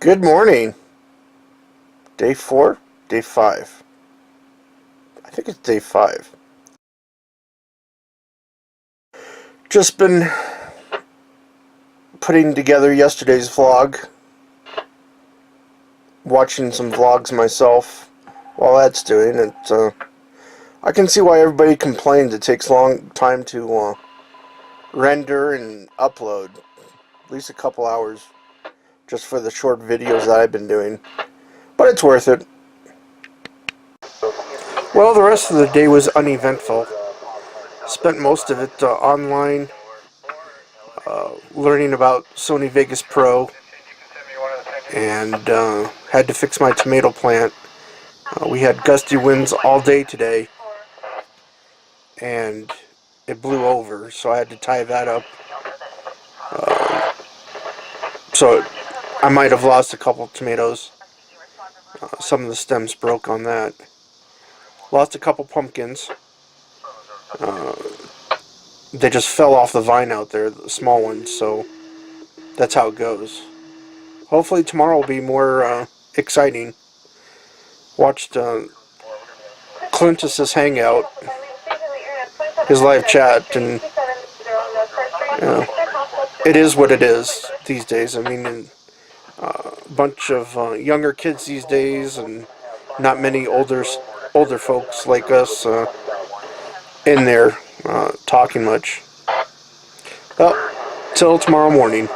Good morning. Day 4? Day 5. I think it's day 5. Just been putting together yesterday's vlog. Watching some vlogs myself. While that's doing it, I can see why everybody complains it takes a long time to render and upload. At least a couple hours just for the short videos that I've been doing. But it's worth it. Well, the rest of the day was uneventful. Spent most of it online, learning about Sony Vegas Pro, and had to fix my tomato plant. We had gusty winds all day today, and it blew over, so I had to tie that up. So I might have lost a couple tomatoes. Some of the stems broke on that. Lost a couple pumpkins. They just fell off the vine out there, the small ones, so that's how it goes. Hopefully tomorrow will be more exciting. Watched Clintus's hangout, his live chat, and it is what it is these days. I mean, a bunch of younger kids these days, and not many older folks like us in there talking much. Well, till tomorrow morning.